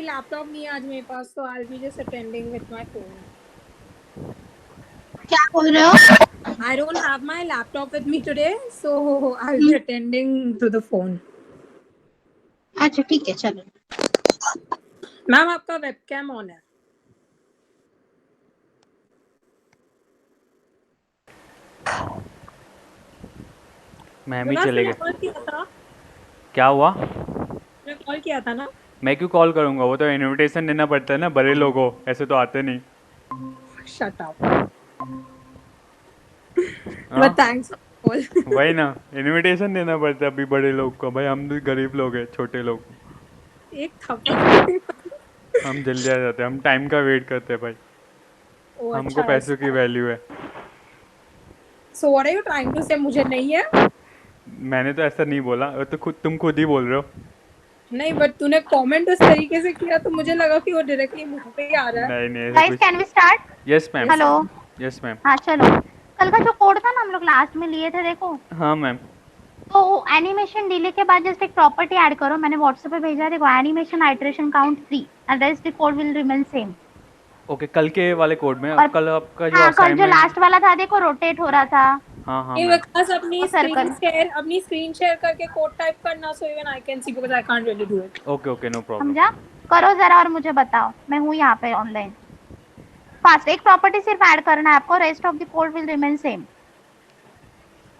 Laptop नहीं है आज मेरे पास, तो I be just attending with my phone. क्या बोल रहे हो? I don't have my laptop with me today, so I'll be attending to the phone. अच्छा ठीक है चलो। मैम आपका वेबकैम ऑन है। मैम ही चले गए। कॉल किया था? क्या हुआ? मैं कॉल किया था ना। मैं क्यों कॉल करूँगा, वो तो इनविटेशन देना पड़ता है ना, बड़े लोग हो, ऐसे तो आते नहीं। Shut up. हाँ बट थैंक्स कॉल। वही ना, इनविटेशन देना पड़ता है अभी बड़े लोग को। भाई हम भी गरीब लोग हैं, छोटे लोग, एक थप्पड़। हम जल्दी आ जाते हैं, हम टाइम का वेट करते हैं भाई, ओ हमको अच्छा पैसों की वैल्यू है। So what are you trying to say मुझे नहीं है? मैंने तो ऐसा नहीं बोला, वो तो तुम खुद ही बोल रहे हो। नहीं बट तूने कमेंट उस तरीके से किया तो मुझे लगा कि वो डायरेक्टली मुंह पे ही आ रहा है। नहीं नहीं ऐसा गाइस कुछ। Can we start? Yes ma'am. Yes hello. Ma'am. Yes ma'am. हाँ चलो। कल का जो कोड था ना हम लोग लास्ट में लिए थे देखो, हाँ मैम। तो एनिमेशन डिले के बाद जस्ट एक प्रॉपर्टी ऐड करो। मैंने व्हाट्सएप पे भेजा है देखो, animation iteration count 3 and rest the code will remain same. Okay, कल के वाले कोड में, और कल आपका जो हाँ कल जो असाइनमेंट। लास्ट वाला था देखो रोटेट हो रहा था हाँ हाँ ये मैम। विकास वो सर्कल। अपनी स्क्रीन शेयर करके कोड टाइप करना so even I can see because I can't really do it. Okay okay, no problem. समझा? करो जरा और मुझे बताओ, मैं हूँ यहाँ पे ऑनलाइन। फास्ट एक प्रॉपर्टी सिर्फ ऐड करना है आपको, rest of the code will remain same.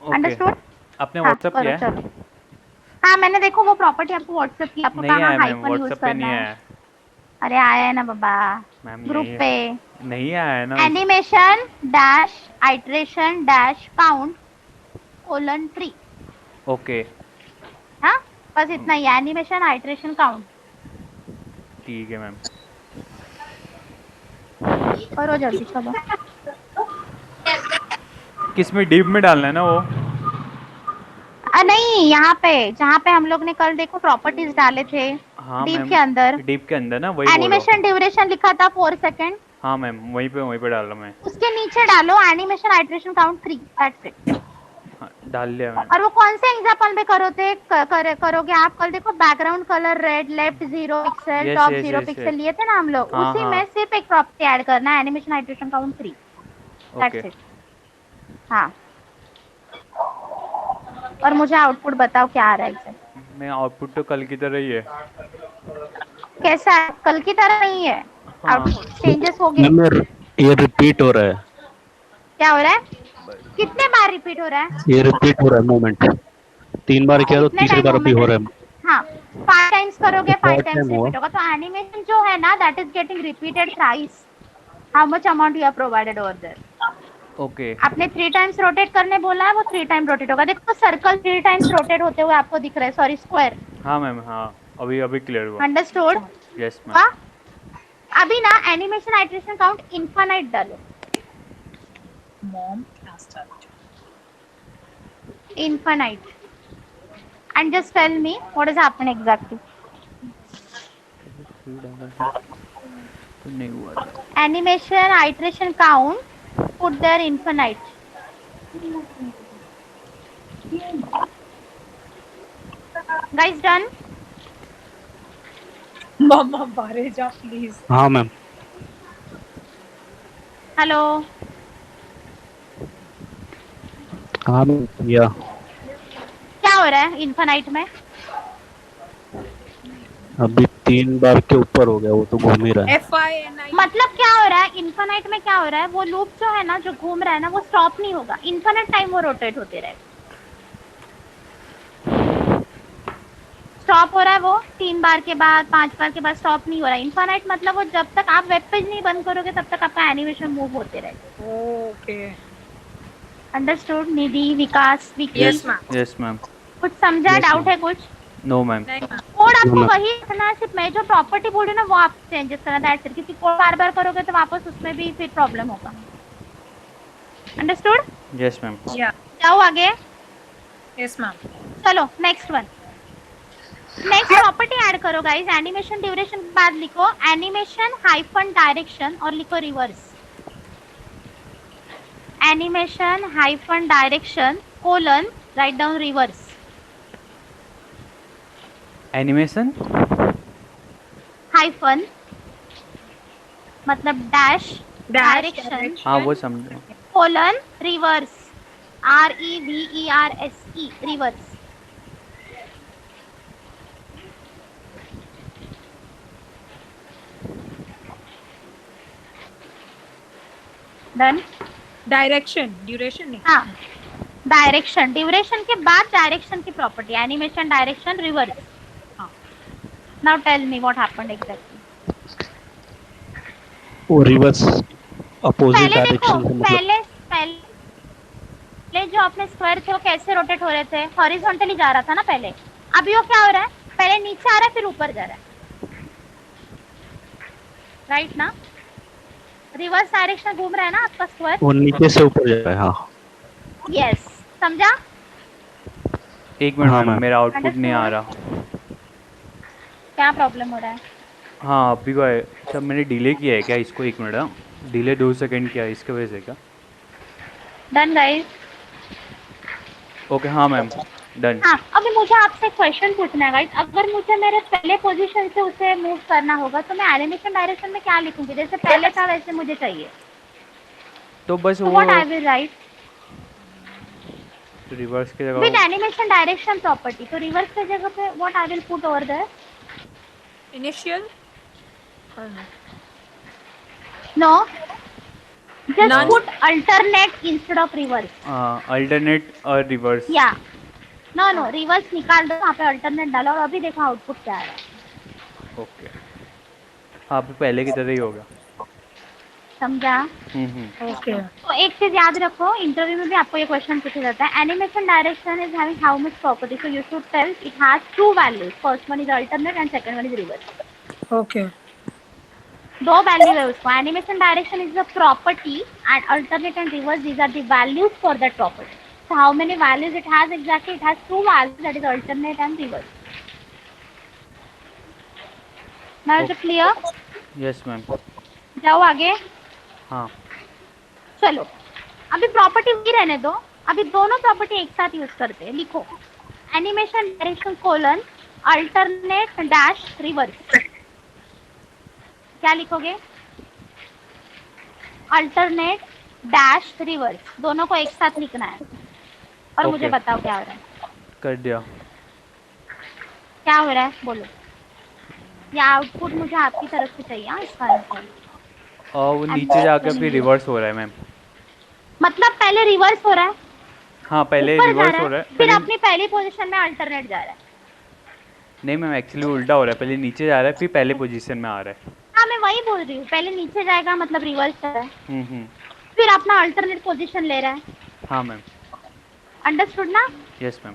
Okay. Understood? आपने हाँ व्हाट्सअप करो किया है? चलो। हाँ मैंने देखो वो प्रॉपर्टी आपको व्हाट्सएप की, आपको नहीं कहाँ आया मैम, हाइफन यूज व्हाट्सएप पे करना नहीं है? आया। अरे आया है ना बाबा, मैम ग्रुप नहीं है, पे। नहीं आया है ना animation dash iteration dash count colon 3। Okay हाँ बस इतना ही, एनिमेशन आइटरेशन काउंट। ठीक है मैम। करो जल्दी चलो। किस में, डीप में डालना है ना वो? नहीं यहाँ पे जहाँ पे हम लोग ने कल देखो प्रॉपर्टीज डाले थे, हाँ डीप मैम, के अंदर डीप के अंदर ना, वही बोलो। एनिमेशन ड्यूरेशन लिखा था 4 सेकेंड, हाँ मैम, वहीं पे डाल रहा मैं। उसके नीचे डालो animation iteration count 3, that's it. हाँ डाल लिया मैम। और वो कौन से एग्जाम्पल में करोगे आप? कल देखो background colour red, left 0 pixel, yes top yes 0 yes pixel yes. लिए थे ना हम लोग, हाँ उसी हाँ। में सिर्फ एक प्रॉपर्टी ऐड करना है, animation hydration count 3, okay. That's it. हाँ और मुझे आउटपुट बताओ क्या आ रहा है एग्जैक्ट। मैं आउटपुट तो कल की तरह ही है। कैसा है? कल की तरह नहीं है हाँ। आउटपुट, चेंजेस हो गए। मैम ये रिपीट हो रहा है। क्या हो रहा है? कितने बार रिपीट हो रहा है? ये रिपीट हो रहा है मूवमेंट। 3 बार किया तो कितने तीसरी टाइम बार भी मूवमेंट? हो रहा है। हाँ 5 टाइम्स ये करोगे 5 थर्ड टाइम्स टाइम हुआ। रिपीट होगा, तो एनिमेशन जो है ना that is getting repeated thrice. How much amount you have provided over there? Okay. आपने 3 टाइम्स रोटेट करने बोला है, वो 3 टाइम रोटेट होगा। देखो सर्कल 3 टाइम्स रोटेट होते हुए आपको दिख रहा है, सॉरी स्क्वायर। हाँ मैम, हाँ अभी अभी क्लियर हुआ। अंडरस्टूड? Yes ma'am. वाह। अभी ना एनिमेशन आइटरेशन काउंट इनफाइनाइट डालो। Mom start Infinite. And just tell me what is happening exactly. तो नहीं हुआ था। Animation iteration count, put there infinite. Guys done? मम्मा बाहर जा प्लीज। हाँ मैम। Hello. हाँ मैम या क्या हो रहा है infinite में? अभी 3 बार के ऊपर हो गया, वो तो घूम ही रहा है। FINI मतलब क्या हो रहा है infinite में? क्या हो रहा है, वो लूप जो है ना जो घूम रहा है ना वो स्टॉप नहीं होगा, infinite टाइम वो रोटेट होते रहेगा। स्टॉप हो रहा है वो 3 बार के बाद 5 बार के बाद स्टॉप नहीं हो रहा है। इनफाइनाइट मतलब वो जब तक आप वेब पेज नहीं बंद करोगे तब तक आपका एनिमेशन मूव होते रहेगा। Okay understood? Nidhi, Vikas, Vicky, yes ma'am. Yes ma'am. कुछ समझा? Yes, doubt ma'am. है कुछ? No ma'am. नहीं मैम। कोड No, आपको ma'am. वही रखना है, सिर्फ मैं जो प्रॉपर्टी बोल रही हूँ ना वो आप चेंजेस करना, दैट्स इट। क्योंकि कोड बार बार करोगे तो वापस उसमें भी फिर प्रॉब्लम होगा। अंडरस्टूड? Yes ma'am. या जाओ आगे। Yes ma'am. चलो next one. Next property add करो गाइस। एनिमेशन ड्यूरेशन के बाद लिखो एनिमेशन हाइफन डायरेक्शन और लिखो reverse. Animation hyphen direction colon right down reverse. Animation hyphen मतलब डैश डायरेक्शन हाँ वो समझो। Colon reverse REVERSE reverse. Done. Direction duration नहीं। हाँ डायरेक्शन ड्यूरेशन के बाद डायरेक्शन की प्रॉपर्टी एनिमेशन डायरेक्शन रिवर्स। हाँ now tell me what happened exactly. वो रिवर्स अपोजिट पहले देखो डायरेक्शन से मतलब पहले पहले जो अपने स्क्वायर थे वो कैसे रोटेट हो रहे थे, हॉरिजॉन्टली जा रहा था ना पहले। अभी वो क्या हो रहा है, पहले नीचे आ रहा है फिर ऊपर जा रहा है, राइट ना। रिवर्स डायरेक्शन घूम रहा है ना आपका स्क्वायर। वो नीचे से ऊपर जा रहा है। हाँ यस समझा। एक मिनट हाँ मैम, मैम। मेरा आउटपुट नहीं आ रहा। क्या प्रॉब्लम हो रहा है। हाँ अभी को है। अच्छा मैंने डिले किया है क्या इसको, एक मिनट। हाँ डिले 2 सेकंड किया है इसके वजह से क्या? Done guys. ओके हाँ मैम डन। हाँ अभी मुझे आपसे क्वेश्चन पूछना है गाइस, अगर मुझे मेरे पहले पोजीशन से उसे मूव करना होगा तो मैं एनिमेशन डायरेक्शन में क्या लिखूंगी, जैसे पहले था वैसे मुझे चाहिए, तो बस तो वो what I will write reverse की विद जगह एनिमेशन डायरेक्शन प्रॉपर्टी। तो रिवर्स की जगह पे what I will put over there. Initial no just None. put alternate instead of reverse. Alternate और रिवर्स। या नो नो रिवर्स निकाल दो, वहाँ पे अल्टरनेट डालो और अभी देखो आउटपुट क्या आ रहा है। ओके हाँ अभी पहले की तरह ही होगा। समझा। ओके तो एक चीज याद रखो, इंटरव्यू में भी आपको ये क्वेश्चन पूछा जाता है, animation direction is having how much property, so you should tell it has two values, first one is alternate and second one is reverse. Okay दो वैल्यू है उसको, animation direction is the property and alternate and reverse these are the values for that property. So how many values it has exactly? It has two values, that is alternate and reverse. Now is it clear? Yes ma'am. जाओ आगे। हाँ चलो अभी property भी रहने दो, अभी दोनों प्रॉपर्टी एक साथ यूज करते हैं। लिखो animation direction colon alternate dash reverse. क्या लिखोगे, अल्टरनेट डैश रिवर्स, दोनों को एक साथ लिखना है और मुझे Okay. बताओ क्या हो रहा है। कर दिया। क्या हो रहा है बोलो, या आउटपुट मुझे आपकी तरफ से चाहिए। हाँ इसका आंसर और वो नीचे जाकर फिर रिवर्स हो रहा है मैम। मतलब पहले रिवर्स हो रहा है, हाँ पहले ऊपर जा रिवर्स रहा हो रहा है, है फिर पहले। अपनी पहली पोजीशन में अल्टरनेट जा रहा है। नहीं मैम एक्चुअली उल्टा हो रहा है, पहले नीचे जा रहा है फिर पहले पोजीशन में आ रहा है। हाँ मैं वही बोल रही हूँ, पहले नीचे जाएगा मतलब रिवर्स कर रहा है, हम्म। फिर अपना अल्टरनेट पोजीशन ले रहा है। हाँ मैम। अंडरस्टूड ना। Yes ma'am.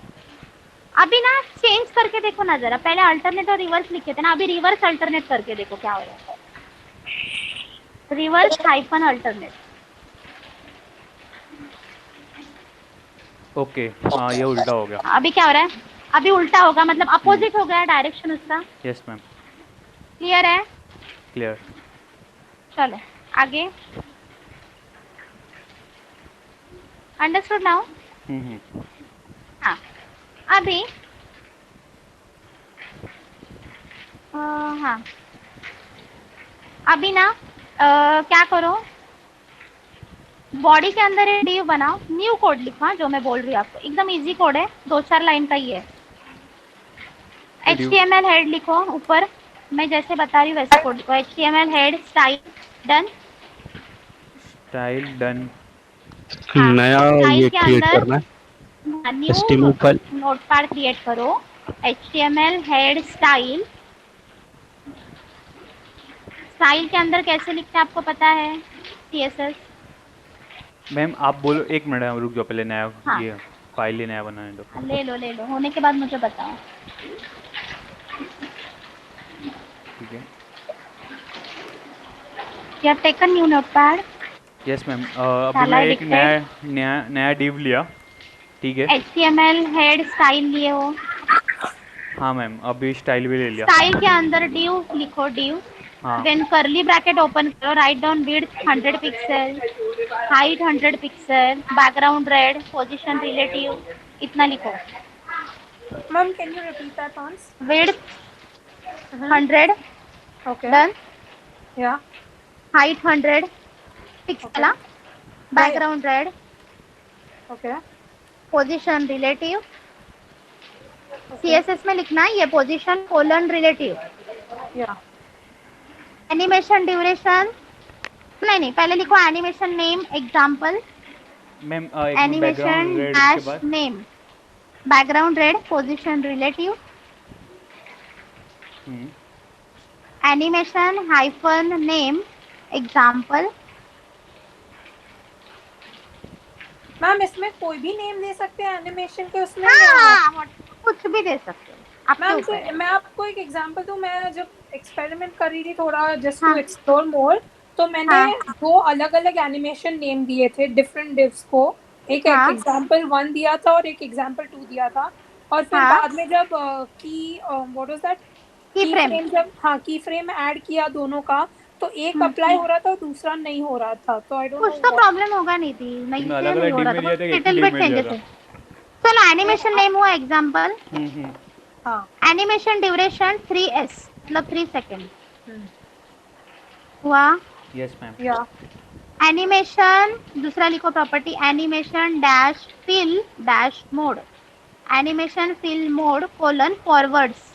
अभी ना चेंज करके देखो ना जरा, पहले अल्टरनेट और रिवर्स लिखे थे ना, अभी रिवर्स अल्टरनेट करके देखो क्या हो रहा है। Reverse hyphen alternate. ओके हाँ ये उल्टा हो गया। अभी क्या हो रहा है, अभी उल्टा होगा मतलब अपोजिट हो गया डायरेक्शन उसका। Yes ma'am. क्लियर है। क्लियर। चलो आगे। Understood now. हाँ अभी हाँ अभी ना क्या करो, बॉडी के अंदर एक डिव बनाओ, न्यू कोड लिखो। हाँ, जो मैं बोल रही हूँ आपको एकदम इजी कोड है, 2-4 लाइन का ही है। HTML हेड लिखो ऊपर, मैं जैसे बता रही हूँ वैसे कोड लिखो। HTML head style done. Style done. नया ये के क्रिएट अंदर करना है new HTML file. Notepad create करो, HTML हेड स्टाइल। स्टाइल के अंदर कैसे लिखते हैं आपको पता है, CSS। मैम आप बोलो, एक मिनट रुक जाओ पहले नया हाँ। ये फाइल ही नया बनाने दो। ले लो, होने के बाद मुझे बताओ। ठीक है। You have taken new notepad. Yes ma'am. अभी Shall मैं I एक dictate? नया डिव लिया। ठीक है। HTML हेड स्टाइल लिए हो। हाँ मैम अभी स्टाइल भी ले लिया। स्टाइल के अंदर डिव लिखो, डिव। हाँ देन कर्ली ब्रैकेट ओपन करो, write down width 100 pixel, height 100 pixel, background red, position relative, इतना लिखो। Ma'am can you repeat that once. Width 100, Okay. Done. Yeah. Height 100 pixel. Background red. Okay. Position relative. Okay. CSS में लिखना है ये position colon relative. Yeah. Animation duration. नहीं पहले लिखो animation name example. Ma'am एक मिनट, बैकग्राउंड Animation रेड के dash बाद name. Background red. Position relative. Animation hyphen name example. Ma'am इसमें कोई भी नेम दे सकते हैं एनिमेशन के उसमें हाँ कुछ भी दे सकते हो आपके मैम ऊपर है। मैं आपको एक एग्जांपल दूं, मैं जब एक्सपेरिमेंट कर रही थी थोड़ा जस्ट टू हाँ एक्सप्लोर मोर, तो मैंने हाँ दो अलग अलग एनिमेशन नेम दिए थे डिफरेंट डिव्स को। एक हाँ एग्जांपल 1 दिया था और एक एग्जांपल 2 दिया था, और फिर हाँ बाद में जब की व्हाट वाज दैट की की फ्रेम। फ्रेम, जब हाँ की फ्रेम ऐड किया दोनों का, तो एक अप्लाई हो रहा था और दूसरा नहीं हो रहा था, तो आई डोंट कुछ नो तो व्हाट। प्रॉब्लम होगा नहीं थी नहीं तुमने इसलिए अलग नहीं अलग हो डी रहा में था दिया बस था, एक ही लिटिल डी बिट में दिया चेंजेस था। है। चलो एनिमेशन नेम हुआ एग्जांपल। हाँ। एनिमेशन ड्यूरेशन 3s मतलब 3 सेकेंड हम्म। हुआ। Yes ma'am. या। एनिमेशन दूसरा लिखो property animation dash fill dash mode. Animation fill mode colon forwards.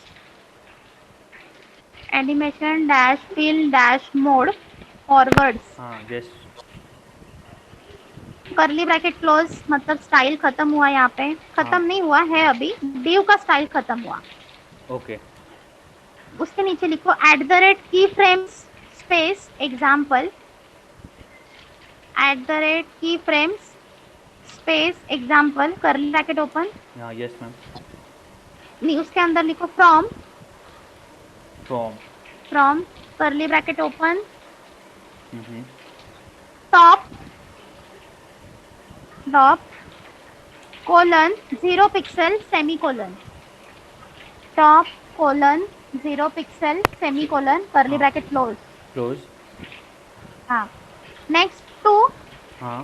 Animation dash fill dash mode forwards. हाँ यस। करली ब्रैकेट क्लोज मतलब style खत्म हुआ यहाँ पे, हाँ खत्म नहीं हुआ है अभी, डिव का स्टाइल खत्म हुआ। ओके। उसके नीचे लिखो at the rate key frames space example. At the rate key frames space example curly bracket open. हाँ यस मैम। नहीं उसके अंदर लिखो from. From. From curly bracket open top top colon 0 pixel semicolon. Top colon 0 pixel semicolon curly हाँ bracket close. Close. हाँ next to हाँ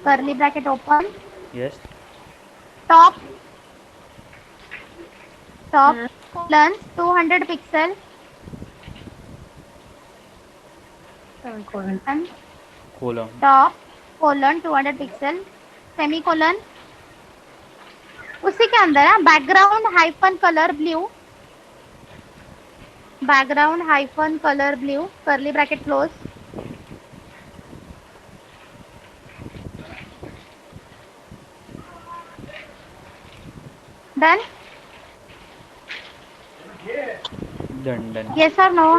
curly bracket open yes. Top top colon 200 pixel colon. Top colon 200 pixel semi colon. उसी के अंदर है background hyphen colour blue. Background hyphen colour blue करली bracket close. Done. Done done. Yes और no.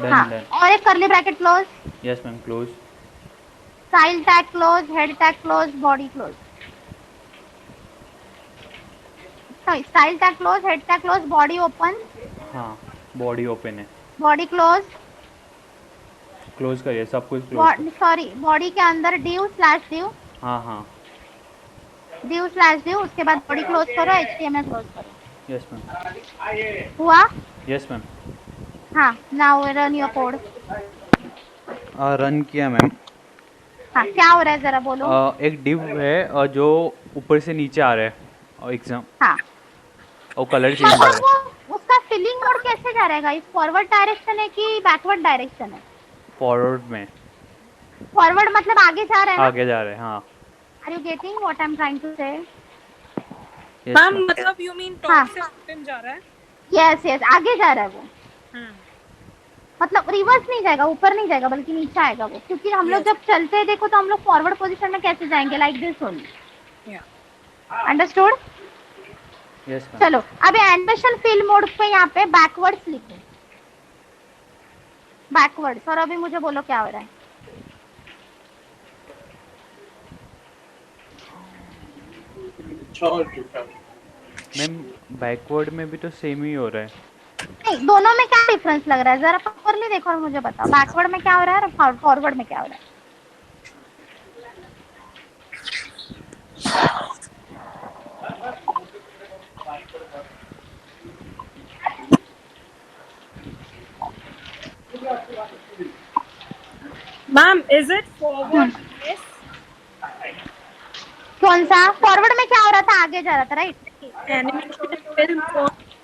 हाँ done. और एक करली bracket close. Yes ma'am close. Style tag close head tag close body close. Style tag close head tag close body open. हाँ body open है। Body close close करिए सब कुछ क्लोज। सॉरी बॉडी के अंदर डिव स्लैश डिव हाँ हाँ div slash div उसके बाद बॉडी क्लोज करो HTML क्लोज करो। Yes ma'am. हुआ। Yes ma'am. हाँ now run your code. Run किया मैम। हाँ क्या हो रहा है जरा बोलो। एक डिव है जो ऊपर से नीचे आ रहा है और एग्जाम हाँ और कलर चेंज हो रहा है। वो उसका फिलिंग मोड कैसे जा रहेगा, इस फॉरवर्ड डायरेक्शन है कि बैकवर्ड डायरेक्शन है। फॉरवर्ड में। फॉरवर्ड मतलब आगे जा रहा है ना। आगे जा रहे हैं हाँ। Are you getting what I am trying to say. Yes ma'am ma'am. मतलब यू मीन हाँ। टॉप से बॉटम जा रहा है। यस यस आगे जा रहा है वो, हम्म। मतलब रिवर्स नहीं जाएगा ऊपर नहीं जाएगा बल्कि नीचे आएगा वो, क्योंकि हम लोग Yes. जब चलते हैं देखो तो हम लोग फॉरवर्ड पोजीशन में कैसे जाएंगे like this only. Yeah. Understood. Yes ma'am. चलो अब एनिमेशन फिल मोड पे यहाँ पे बैकवर्ड्स लिखो बैकवर्ड्स, और अभी मुझे बोलो क्या हो रहा है। मैम बैकवर्ड में भी तो सेम ही हो रहा है। नहीं दोनों में क्या डिफरेंस लग रहा है जरा प्रॉपरली देखो और मुझे बताओ बैकवर्ड में क्या हो रहा है और फॉरवर्ड में क्या हो रहा है। Ma'am is it forward yes. कौन सा फॉरवर्ड में क्या हो रहा था, आगे जा रहा था राइट। एनिमेशन फिल्म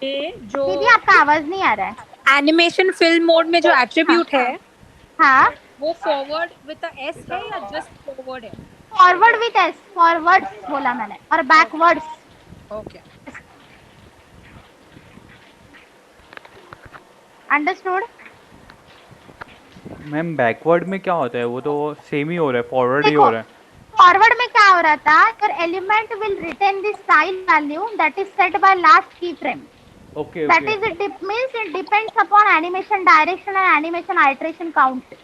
जो दीदी आपका आवाज नहीं आ रहा है। एनिमेशन फिल्म मोड में जो एट्रीब्यूट है हाँ, वो फॉरवर्ड विद अ एस है या जस्ट फॉरवर्ड है? फॉरवर्ड विथ एस, फॉरवर्ड्स बोला मैंने, और backwards. Okay. Understood? Ma'am backward में क्या होता है? वो तो सेम ही हो रहा है, फॉरवर्ड ही हो देखो, रहा है। फॉरवर्ड में क्या हो रहा था, your element will retain the style value that is set by last key frame, okay that okay. Is it means it depends upon animation direction and animation iteration count.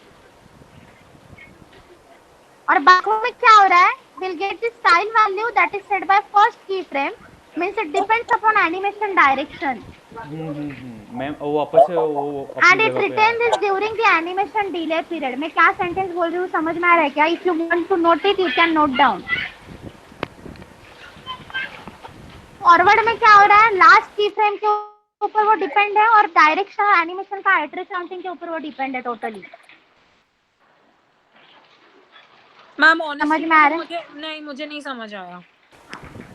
और बैकवर्ड में क्या हो रहा है, will get the style value that is set by first key frame, means it depends upon animation direction ma'am वो वापस से वो अपनी and it जगह पे retains आया। this during the animation delay period। मैं क्या सेंटेंस बोल रही हूँ समझ में आ रहा है क्या? If you want to note it, you can note down। Forward में क्या हो रहा है, लास्ट की फ्रेम के ऊपर वो डिपेंड है, और डायरेक्शन और एनिमेशन का एड्रेस काउंटिंग के ऊपर वो डिपेंड है टोटली। मैम समझ ऑनेस्टली में आ बोलूं रहा मुझे नहीं समझ आया।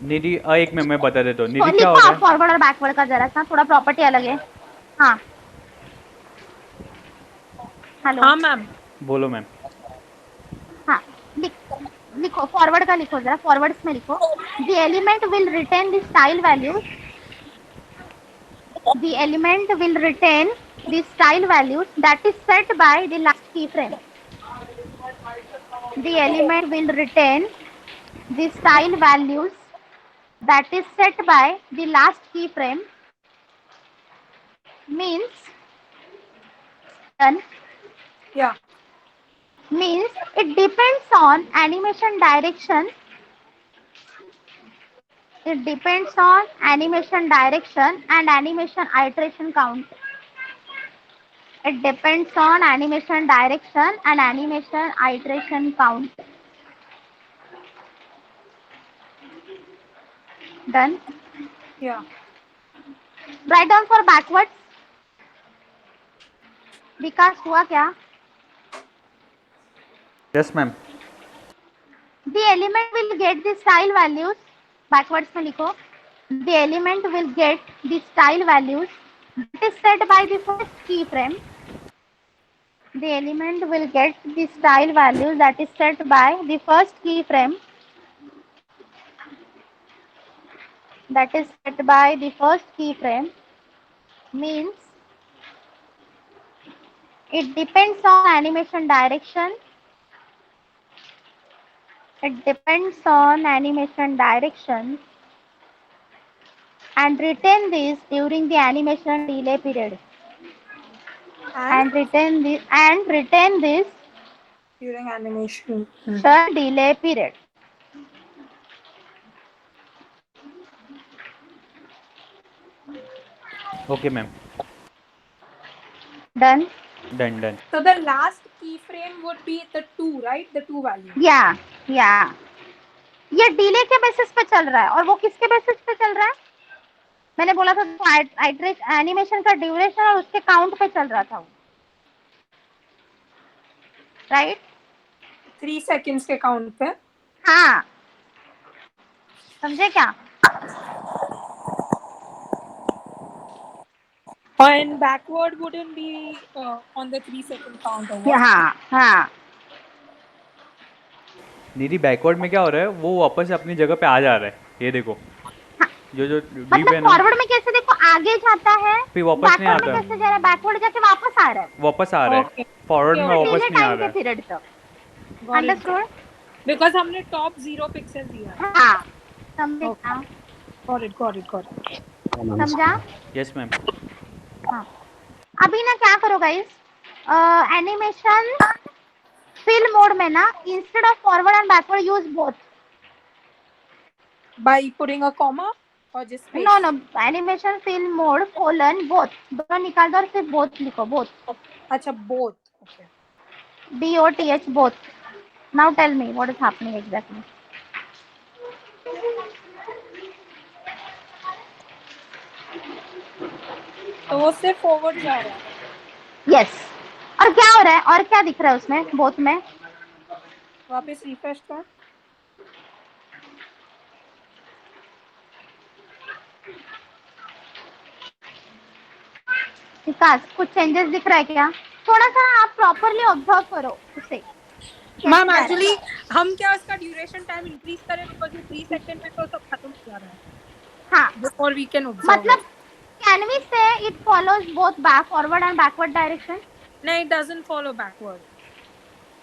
निधि एक मिनट मैं बता देता हूँ। है? निधि क्या हो लिखो रहा आप है? फॉरवर्ड और बैकवर्ड का जरा सा, थोड़ा प्रॉपर्टी अलग है। हाँ, हेलो। हाँ मैम। बोलो मैम। हाँ, लिखो फॉरवर्ड का, लिखो जरा, फॉरवर्ड्स में लिखो, the element will retain the style values, the element will retain the style values that is set by the last keyframe। The element will retain the style values that is set by the last keyframe, means done, या means it depends on animation direction, it depends on animation direction and animation iteration count, it depends on animation direction and animation iteration count। Done? या Write down for backwards। विकास हुआ क्या? Yes ma'am. The element will get the style values, backwards में लिखो, the element will get the style values that is set by the first keyframe, the element will get the style values that is set by the first keyframe, that is set by the first keyframe, means it depends on animation direction, it depends on animation direction and retain this during the animation delay period, and and retain this during animation. delay period। Okay ma'am. Done? Done done. So the last keyframe would be the 2, right? The 2 value. या ये delay के basis पे चल रहा है, और वो किसके बेसिस पे चल रहा है? मैंने बोला था एनिमेशन का ड्यूरेशन और उसके काउंट पे चल रहा था वो, राइट? 3 seconds के काउंट पे। हाँ, समझे क्या? And backward wouldn't be on the 3 second count or what? हाँ, निधि बैकवर्ड में क्या हो रहा है? वो वापस से अपनी जगह पे आ जा रहा है, ये देखो। जो जो डीप मतलब है ना, फॉरवर्ड में कैसे देखो आगे जाता है, फिर वापस नहीं बैकवर्ड में आता। कैसे जा रहा है, बैकवर्ड जाके वापस आ रहा है, वापस आ रहा है। Okay. फॉरवर्ड में वापस डिले नहीं आ टाइम रहा के है। पीरियड तक। Got it. अंडरस्टूड? Because हमने top 0 pixel दिया है। हाँ, समझे Okay. क्या? Got it. समझा? Yes ma'am. हाँ, अभी ना क्या करो गाइस, एनिमेशन फिल मोड में ना instead of forward and backward use both. By putting a comma or just space? No, animation fill mode colon both, दोनों निकाल दो और सिर्फ बोथ लिखो, बोथ, अच्छा both. Okay. BOTH both. Now tell me what is happening exactly. तो वो सिर्फ forward जा रहा है। यस, और क्या हो रहा है, और क्या दिख रहा है उसमें बोथ में? वापस refresh कर। विकास कुछ चेंजेस दिख रहा है क्या? थोड़ा सा आप प्रॉपरली ऑब्जर्व करो उसे। मैम एक्चुअली हम क्या उसका ड्यूरेशन टाइम इंक्रीज करें बिकॉज ये 3 सेकंड में तो सब खत्म हो जा रहा है हाँ, बिफोर वी कैन ऑब्जर्व मतलब कैन वी से it follows both back forward and backward direction? नहीं, इट डजंट फॉलो बैकवर्ड।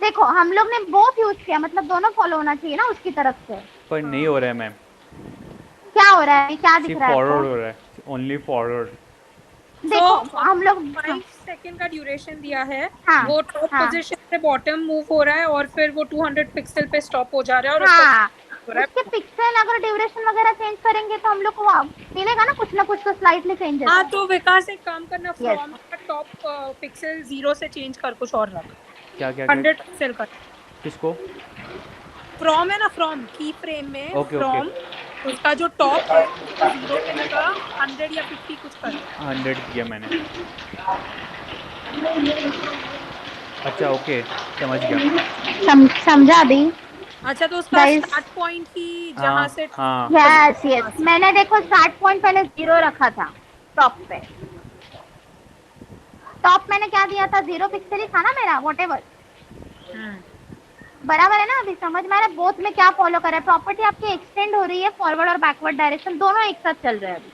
देखो हम लोग ने बोथ यूज किया, मतलब दोनों फॉलो होना चाहिए ना उसकी तरफ से। पर नहीं हो रहा है मैम, क्या हो रहा है, क्या दिख सिर्फ रहा है फॉरवर्ड आपको? हो रहा है, ओनली फॉरवर्ड। देखो हम लोग 5 सेकंड का ड्यूरेशन दिया है, हाँ, वो टॉप हाँ, पोजीशन से बॉटम मूव हो रहा है और फिर वो 200 पिक्सल पे स्टॉप हो जा रहा है और उसका हाँ, हो रहा उसके है। पिक्सल अगर ड्यूरेशन वगैरह चेंज करेंगे तो हम लोग को मिलेगा ना कुछ तो स्लाइटली चेंजेस। हाँ तो विकास एक काम करना, यस, फ्रॉम का टॉप पिक्सल 0 से चेंज कर, कुछ और रख, क्या क्या क्या 100 पिक्सल कर। किसको? फ्रॉम है ना, फ्रॉम की फ्रेम में ओके ओके, फ्रॉम उसका जो टॉप है वो 0 की जगह 100 या 50 कुछ कर। 100 किया मैंने। अच्छा ओके, समझ गया। समझा अभी? अच्छा तो उसका गाइस, स्टार्ट पॉइंट ही जहाँ हाँ से हाँ यस यस, मैंने देखो स्टार्ट पॉइंट पहले 0 रखा था टॉप पे। टॉप मैंने क्या दिया था, 0 पिक्सल ही था ना मेरा, व्हाटएवर। बराबर है ना? अभी समझ में आ रहा है बोथ में क्या फॉलो कर रहा है। प्रॉपर्टी आपकी एक्सटेंड हो रही है, फॉरवर्ड और बैकवर्ड डायरेक्शन दोनों एक साथ चल रहे हैं अभी।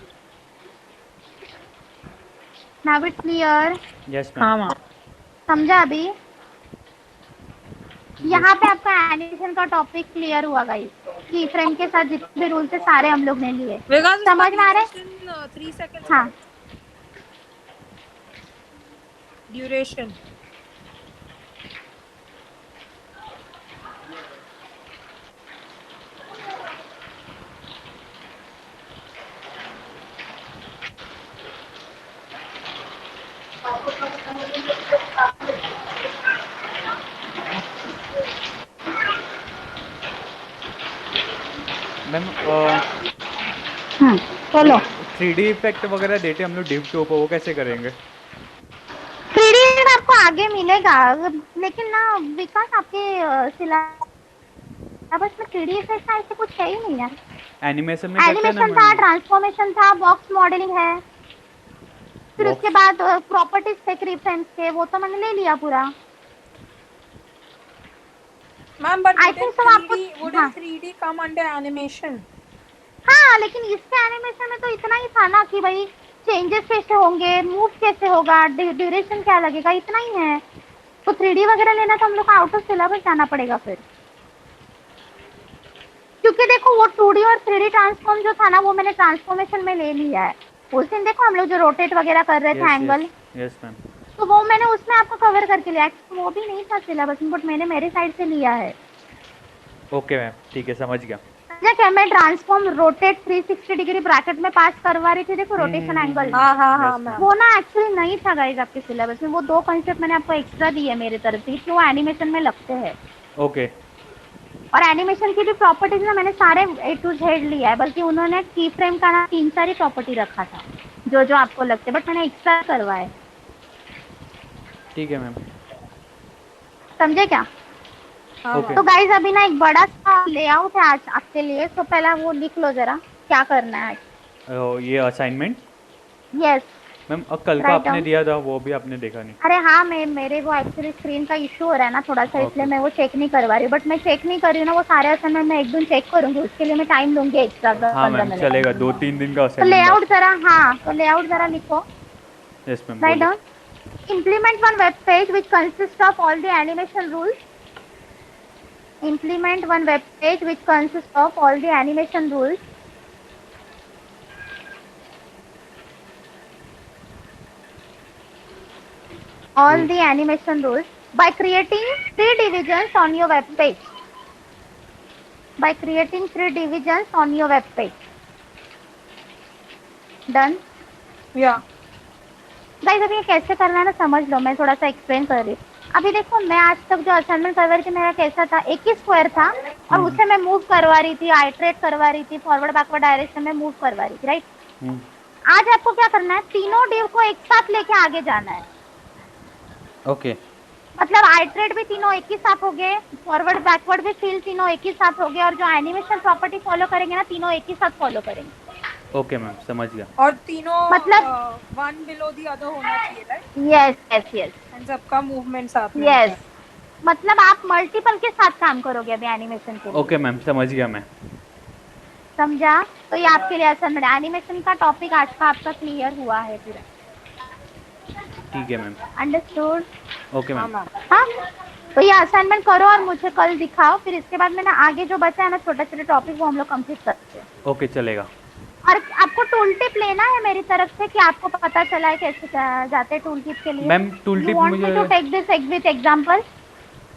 Now it's clear? यस हाँ मैम। मैम। समझा अभी? यहाँ पे आपका एनिमेशन का टॉपिक क्लियर हुआ गाइस। की फ्रेम के साथ जितने भी रूल थे सारे हम लोग ने लिए। विकास उसका समझ में आ रहा है? ड्यूरेशन 3 सेकंड्स हाँ, का ड्यूरेशन। मैम चलो। 3D इफेक्ट वगैरह देते हम लोग डिव टू पर, वो कैसे करेंगे? 3D आपको आगे मिलेगा, लेकिन ना विकास आपके सिलेबस में 3D इफेक्ट का ऐसे कुछ है ही नहीं यार। एनिमेशन में करते हैं ना एनिमेशन था, मैम। ट्रांसफॉर्मेशन था, बॉक्स मॉडलिंग है, फिर उसके बॉक्स बाद प्रॉपर्टीज थे फ्रेम्स के, वो तो मैंने ले लिया पूरा। मैम बट आई थिंक तो आपको, हाँ, 3D come under animation? हाँ, लेकिन इसके एनिमेशन में तो इतना ही था ना कि भाई चेंजेस कैसे होंगे, मूव कैसे होगा, ड्यूरेशन क्या लगेगा, इतना ही है। तो 3D वगैरह लेना तो हम लोग को आउट ऑफ सिलेबस जाना पड़ेगा फिर, क्योंकि देखो वो 2D और 3D ट्रांसफॉर्म जो था ना वो मैंने ट्रांसफॉर्मेशन में ले लिया है। उस दिन देखो हम लोग जो रोटेट वगैरह कर रहे थे yes angle, yes yes ma'am. तो वो मैंने उसमें आपको कवर करके लिया। वो भी नहीं था सिलेबस में बट मैंने मेरे साइड से लिया है। ओके मैम, ठीक है, समझ गया। क्या मैं ट्रांसफॉर्म रोटेट 360 डिग्री ब्रैकेट में पास करवा रही थी, देखो रोटेशन एंगल। हाँ हाँ हाँ Yes, मैम। वो ना एक्चुअली नहीं था गाइस आपके सिलेबस में। वो 2 कॉन्सेप्ट मैंने आपको एक्स्ट्रा दिए है मेरे तरफ से, इसलिए वो एनिमेशन में लगते हैं। ओके और एनिमेशन की भी प्रॉपर्टीज ना मैंने सारे A to Z लिया है, बल्कि उन्होंने की फ्रेम का ना 3 सारी प्रॉपर्टी रखा था जो जो आपको लगते, बट मैंने एक्स्ट्रा करवाए। ठीक है मैम। समझे क्या? हाँ ओके तो गाइस अभी ना एक बड़ा सा लेआउट है आज आपके लिए, तो पहला वो लिख लो जरा क्या करना है आज। ये असाइनमेंट यस, मैम कल का Write आपने down. दिया था वो भी आपने देखा नहीं? अरे हाँ, मेरे वो एक्चुअली स्क्रीन का इशू हो रहा है ना थोड़ा सा, इसलिए Okay. मैं वो चेक नहीं करवा रही। बट मैं चेक नहीं कर रही हूँ ना, वो सारे असाइनमेंट मैं एक दिन चेक करूंगी, उसके लिए मैं टाइम लूंगी एक्स्ट्रा हाँ 15 मैम मिनट। चलेगा, 2-3 दिन का तो असाइनमेंट। लेआउट जरा, हाँ तो लेआउट जरा लिखो। यस मैम राइट बोलिए। Down, implement one web page which consists of all the animation rules. Implement one web page which consists of all the animation rules. All the animation rules by creating 3 divisions on your web page. By creating 3 divisions on your web page. Done? या guys अभी ये कैसे करना है ना समझ लो, मैं थोड़ा सा एक्सप्लेन कर रही हूँ। अभी देखो मैं आज तक जो असाइनमेंट करवा रही थी मेरा कैसा था, एक ही स्क्वायर था और उसे मैं मूव करवा रही थी, आइट्रेट करवा रही थी, फॉरवर्ड बैकवर्ड डायरेक्शन में मूव करवा रही थी, राइट? आज आपको क्या करना है, तीनों डिव को एक साथ लेके आगे जाना है। ओके मतलब आइट्रेट भी तीनों एक ही साथ हो गए, फॉरवर्ड बैकवर्ड भी फिल तीनों एक ही साथ हो गए, और जो एनिमेशन प्रॉपर्टी फॉलो करेंगे ना तीनों एक ही साथ फॉलो करेंगे। ओके मैम, समझ गया। और तीनों मतलब- वन बिलो दी अदर होना चाहिए, right? Yes yes yes and सबका मूवमेंट साथ में होता यस, है। मतलब आप मल्टीपल के साथ काम करोगे अभी एनिमेशन के लिए। ओके मैम, समझ गया मैं। समझा? तो ये आपके लिए असाइनमेंट, एनिमेशन का टॉपिक आज का आपका क्लियर हुआ है पूरा। ठीक है मैम। अंडरस्टूड? ओके हाँ मैम। मैम। हाँ, तो ये असाइनमेंट करो और मुझे कल दिखाओ, फिर इसके बाद में ना आगे जो बचा है ना छोटे छोटे टॉपिक वो हम लोग कंप्लीट करते हैं। ओके, चलेगा। और आपको टूल टिप लेना है मेरी तरफ से कि आपको पता चला है कैसे जाते हैं टूल टिप के लिए। Ma'am, tool tip want me मुझे to take this with example?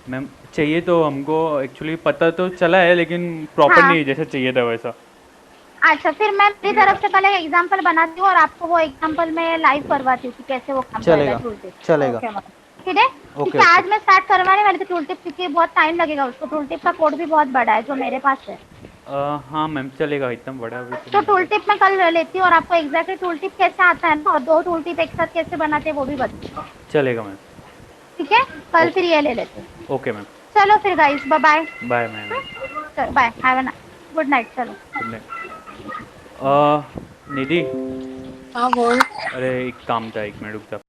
Ma'am चाहिए तो हमको, एक्चुअली पता तो चला है लेकिन प्रॉपर हाँ। नहीं जैसे चाहिए था वैसा। अच्छा, फिर मैं मेरी तरफ से कल एक एग्जांपल बनाती हूँ और आपको वो एग्जांपल में लाइव करवाती हूँ कि कैसे वो काम करेगा चलेगा, टूल टिप। चलेगा। Okay ma'am. ठीक है, क्योंकि ओके। आज मैं स्टार्ट करवाने वाली थी टूल टिप, क्योंकि बहुत टाइम लगेगा उसको। टूल टिप का कोड भी बहुत बड़ा है जो मेरे पास है, हाँ मैम, चलेगा, इतना बड़ा भी तो नहीं टूल है। टिप मैं कल लेती हूँ और आपको एग्जैक्टली टूल टिप कैसे आता है ना और दो टूल टिप एक साथ कैसे बनाते हैं वो भी बताती हूँ। चलेगा मैम। ठीक है, कल फिर ये ले लेते हैं। Okay ma'am. चलो फिर guys, bye bye. Bye ma'am. Bye, have a good night. चलो गुड नाइट। निधि, हाँ बोल। अरे एक काम था, 1 मिनट रुक जा।